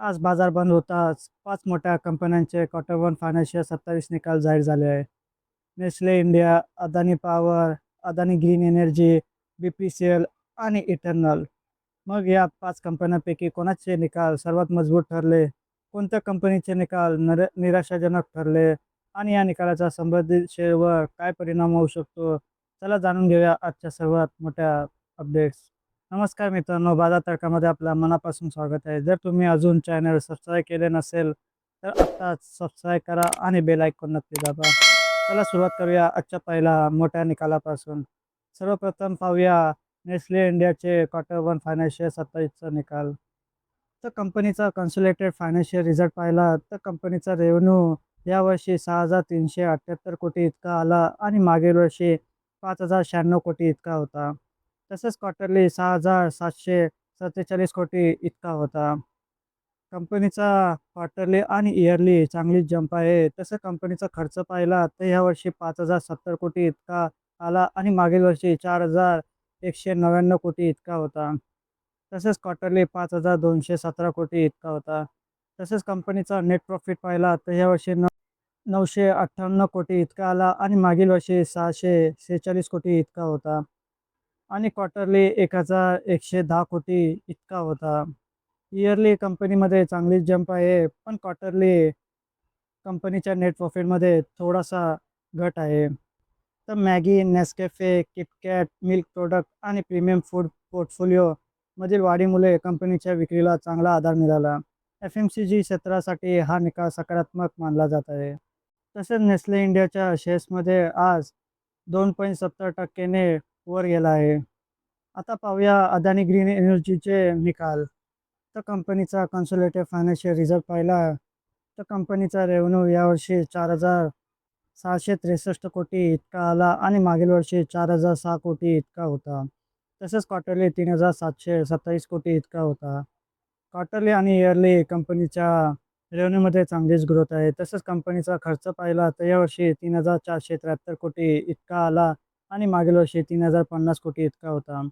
आज बाजार बंद होताच 5 मोठ्या कंपन्यांचे क्वार्टर वन फायनान्शियल 27 निकाल जाहीर झाले आहे. Nestle India, Adani power, Adani green energy, BPCL आणि इटर्नल. मग या 5 कंपन्यांपैकी कोणाचे निकाल सर्वात मजबूत ठरले? कोणत्या कंपनीचे निकाल निराशाजनक ठरले? आणि या निकालाचा संबंधित शेअरवर काय परिणाम होऊ शकतो? चला जाणून घेऊया आजच्या सर्वात मोठ्या अपडेट्स. नमस्कार मित्रांनो, बाजार तर्कामध्ये आपलं मनापासून स्वागत आहे. जर तुम्ही अजून चॅनल सबस्क्राईब केले नसेल, तर आत्ताच सबस्क्राईब करा आणि बेल आयकॉन नक्की दाबा. चला सुरुवात करूया आजच्या पहिल्या मोठ्या निकालापासून. सर्वप्रथम पाहूया नेस्ले इंडियाचे क्वार्टर वन फायनान्शियल 27चा निकाल. तर कंपनीचा कन्सोलिडेटेड फायनान्शियल रिझल्ट पाहिला तर कंपनीचा रेव्हेन्यू यावर्षी 6,378 कोटी इतका आला आणि मागील वर्षी 5,096 कोटी इतका होता. तसेच क्वार्टरली 6,747 कोटी इतका होता. कंपनीचा क्वार्टरली आणि इयरली चांगलीच जंप आहे. तसं कंपनीचा खर्च पाहिला तर यावर्षी 5,070 कोटी इतका आला आणि मागील वर्षी 4,199 कोटी इतका होता. तसेच क्वार्टरली 5,217 कोटी इतका होता. तसेच कंपनीचा नेट प्रॉफिट पाहिला तर यावर्षी 958 कोटी इतका आला आणि मागील वर्षी 646 कोटी इतका होता. आणि क्वार्टरली 1,110 कोटी इतका होता. इयरली कंपनीमध्ये चांगलीच जंप आहे, पण क्वार्टरली कंपनीच्या नेट प्रॉफिटमध्ये थोडासा घट आहे. तर Maggi, Nescafe, KitKat, milk product आणि प्रीमियम फूड पोर्टफोलिओमधील वाढीमुळे कंपनीच्या विक्रीला चांगला आधार मिळाला. FMCG क्षेत्रासाठी हा निकाल सकारात्मक मानला जात आहे. तसेच नेस्ले इंडियाच्या शेअर्समध्ये आज 2.70% वर गेला आहे. आता पाहूया अदानी ग्रीन एनर्जीचे निकाल. तर कंपनीचा कन्सोलिडेटेड फायनान्शियल रिझल्ट पाहिला तर कंपनीचा रेव्हेन्यू यावर्षी 4,663 कोटी इतका आला आणि मागील वर्षी 4,006 कोटी इतका होता. तसेच क्वार्टरली 3,727 कोटी इतका होता. क्वार्टरली आणि इयरली कंपनीच्या रेव्हेन्यूमध्ये चांगलीच ग्रोथ आहे. तसंच कंपनीचा खर्च पाहिला तर यावर्षी 3,473 कोटी इतका आला आणि मागील वर्षी 3,050 कोटी इतका होता.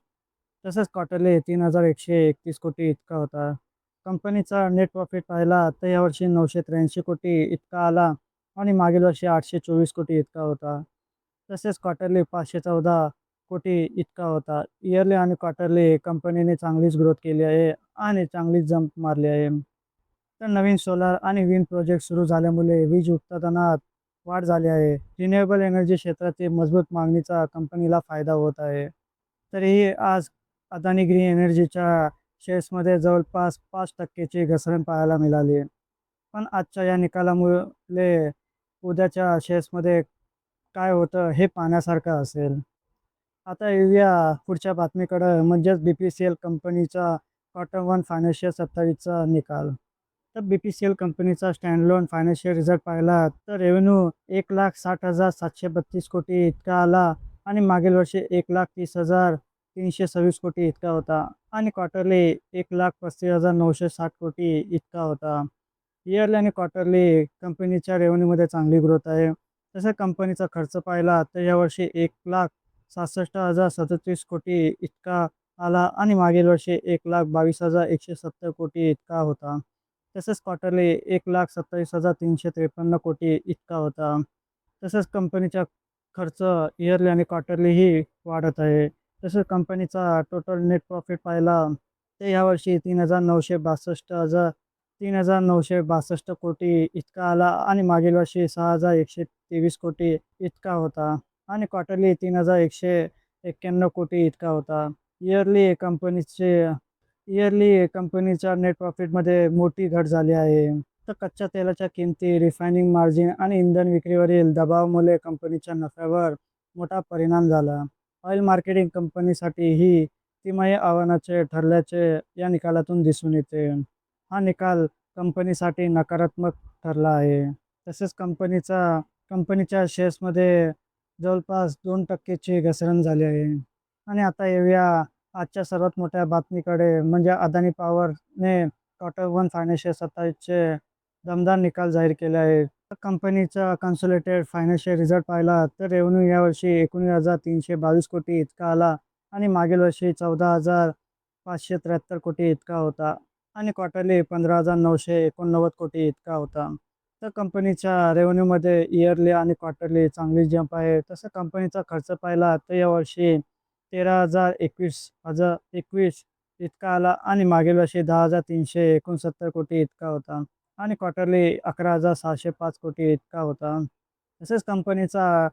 तसंच क्वार्टरली 3,131 कोटी इतका होता. कंपनीचा नेट प्रॉफिट पाहिला तर यावर्षी 983 कोटी इतका आला आणि मागील वर्षी 824 कोटी इतका होता. तसेच क्वार्टरली 514 कोटी इतका होता. इयरली आणि क्वार्टरली कंपनीने चांगलीच ग्रोथ केली आहे आणि चांगलीच जंप मारली आहे. तर नवीन सोलार आणि विंड प्रोजेक्ट सुरू झाल्यामुळे वीज उत्पादनात वाढ झाली आहे. रिन्युएबल एनर्जी क्षेत्रातील मजबूत मागणीचा कंपनीला फायदा होत आहे. तरीही आज अदानी ग्रीन एनर्जीच्या शेअर्समध्ये जवळपास 5%ची घसरण पाहायला मिळाली. पण आजच्या या निकालामुळे उद्याच्या शेअर्समध्ये काय होतं हे पाहण्यासारखं असेल. आता येऊया पुढच्या बातमीकडं, म्हणजेच BPCL कंपनीचा क्वार्टर वन फायनान्शियल 27चा निकाल. तर BPCL कंपनीचा स्टँडअलोन फायनान्शियल रिझल्ट पाहिला तर रेव्हेन्यू 1,60,732 कोटी इतका आला आणि मागील वर्षी 1,30,326 कोटी इतका होता आणि क्वार्टरली 1,35,960 कोटी इतका होता. इयरली आणि क्वार्टरली कंपनीच्या रेव्हेन्यूमध्ये चांगली ग्रोथ आहे. तसं कंपनीचा खर्च पाहिला तर यावर्षी 1,66,037 कोटी इतका आला आणि मागील वर्षी 1,22,170 कोटी इतका होता. तसेच क्वार्टरली 1,27,353 कोटी इतका होता. तसंच कंपनीचा खर्च इयरली आणि क्वार्टरलीही वाढत आहे. तसंच कंपनीचा टोटल नेट प्रॉफिट पाहिला तर यावर्षी 3,962 कोटी इतका आला आणि मागील वर्षी 6,123 कोटी इतका होता आणि क्वार्टरली 3,191 कोटी इतका होता. इयरली कंपनीच्या नेट प्रॉफिटमध्ये मोठी घट झाली आहे. तर कच्च्या तेलाच्या किमती, रिफायनिंग मार्जिन आणि इंधन विक्रीवरील दबावामुळे कंपनीच्या नफ्यावर मोठा परिणाम झाला. ऑइल मार्केटिंग कंपनीसाठी ही तिमाही आव्हानाचे ठरल्याचे या निकालातून दिसून येते. हा निकाल कंपनीसाठी नकारात्मक ठरला आहे. तसेच कंपनीच्या शेअर्समध्ये जवळपास 2%ची घसरण झाली आहे. आणि आता येऊया आजच्या सर्वात मोठ्या बातमीकडे, म्हणजे अदानी पॉवरने क्वार्टर वन फायनान्शियल 27चे दमदार निकाल जाहीर केले आहेत. तर कंपनीचा कन्सोलिडेटेड फायनान्शियल रिझल्ट पाहिला तर रेव्हेन्यू यावर्षी 19,322 कोटी इतका आला आणि मागील वर्षी 14,573 कोटी इतका होता आणि क्वार्टरली 15,989 कोटी इतका होता. तर कंपनीच्या रेव्हेन्यूमध्ये इयरली आणि क्वार्टरली चांगली जंप आहे. तसं कंपनीचा खर्च पाहिला तर यावर्षी 13,021 इतका आला आणि मागील वर्षी 10,369 कोटी इतका होता आणि क्वार्टरली 11,605 कोटी इतका होता. तसेच कंपनीचा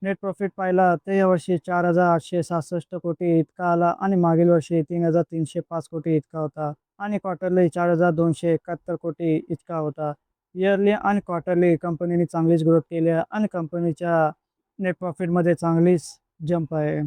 नेट प्रॉफिट पाहिला तर यावर्षी 4,866 कोटी इतका आला आणि मागील वर्षी 3,305 कोटी इतका होता आणि क्वार्टरली 4,271 कोटी इतका होता. इयरली आणि क्वार्टरली कंपनीने चांगलीच ग्रोथ केली आहे आणि कंपनीच्या नेट प्रॉफिटमध्ये चांगलीच जंप आहे.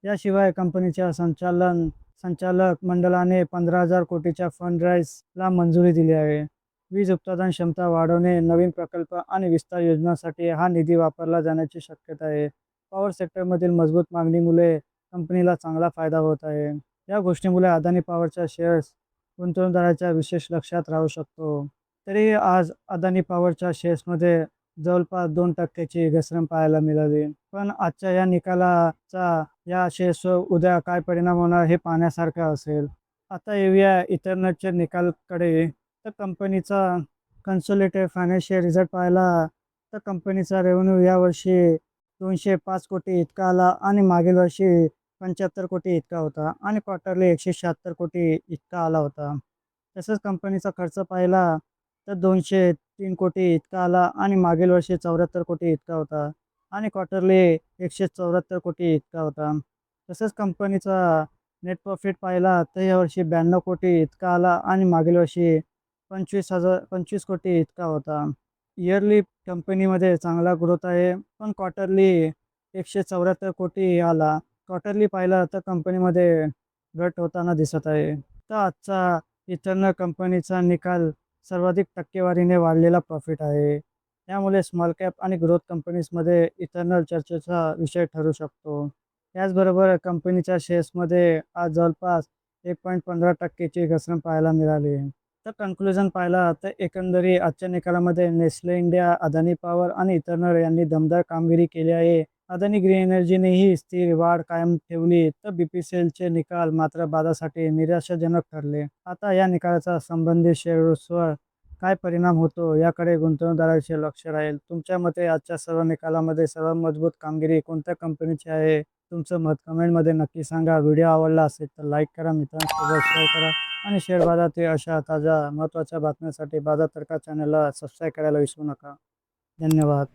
याशिवाय कंपनीच्या संचालक मंडळाने 15,000 कोटीच्या फंड राईजला मंजुरी दिली आहे. वीज उत्पादन क्षमता वाढवणे, नवीन प्रकल्प आणि विस्तार योजनांसाठी हा निधी वापरला जाण्याची शक्यता आहे. पॉवर सेक्टरमधील मजबूत मागणीमुळे कंपनीला चांगला फायदा होत आहे. या गोष्टीमुळे अदानी पॉवरच्या शेअर्स गुंतवणूकदाराच्या विशेष लक्षात राहू शकतो. तरी आज अदानी पॉवरच्या शेअर्समध्ये जवळपास 2% घसरण पाहायला मिळाली. पण आजच्या या निकालाचा या शेअर्सवर उद्या काय परिणाम होणार हे पाहण्यासारखं असेल. आता येऊया इथरनेटच्या निकालाकडे. तर कंपनीचा कन्सोलिडेटेड फायनान्शियल रिझल्ट पाहिला तर कंपनीचा रेव्हेन्यू यावर्षी 205 कोटी इतका आला आणि मागील वर्षी 75 कोटी इतका होता आणि क्वार्टरली 176 कोटी इतका आला होता. तसंच कंपनीचा खर्च पाहिला तर 203 कोटी इतका आला आणि मागील वर्षी 74 कोटी इतका होता आणि क्वार्टरली 174 कोटी इतका होता. तसंच कंपनीचा नेट प्रॉफिट पाहिला तर यावर्षी 92 कोटी इतका आला आणि मागील वर्षी 25 कोटी इतका होता. इयरली कंपनीमध्ये चांगला ग्रोथ आहे, पण क्वार्टरली 174 कोटी आला. क्वार्टरली पाहिलं तर कंपनीमध्ये घट होताना दिसत आहे. तर आजचा इथरनल कंपनीचा निकाल सर्वाधिक टक्केवारीने वाढलेला प्रॉफिट आहे. त्यामुळे स्मॉल कॅप आणि ग्रोथ कंपनीजमध्ये इथरनल चर्चेचा विषय ठरू शकतो. त्याचबरोबर कंपनीच्या शेअर्समध्ये आज जवळपास 1.15% ची घसरण पाहायला मिळाली. तर कन्क्लुजन पाहिला तर एकंदरीत आजच्या निकालामध्ये नेस्ले इंडिया, अदानी पॉवर आणि इथरनल यांनी दमदार कामगिरी केली आहे. अदानी ग्रीन एनर्जीनेही स्थिर वाढ कायम ठेवली तर BPCLचे निकाल मात्र बाजारासाठी निराशाजनक ठरले. आता या निकालाचा संबंधित शेअर्सवर काय परिणाम होतो याकडे गुंतवणूकदारांचे लक्ष राहील. तुमच्या मते आजच्या सर्व निकालामध्ये सर्वात मजबूत कामगिरी कोणत्या कंपनीची आहे? तुमचं मत कमेंटमध्ये नक्की सांगा. व्हिडिओ आवडला असेल तर लाईक करा, मित्रांसोबत शेअर करा आणि शेअर बाजारातील अशा ताज्या महत्त्वाच्या बातम्यांसाठी बाजार तर्क चॅनलला सबस्क्राईब करायला विसरू नका. धन्यवाद.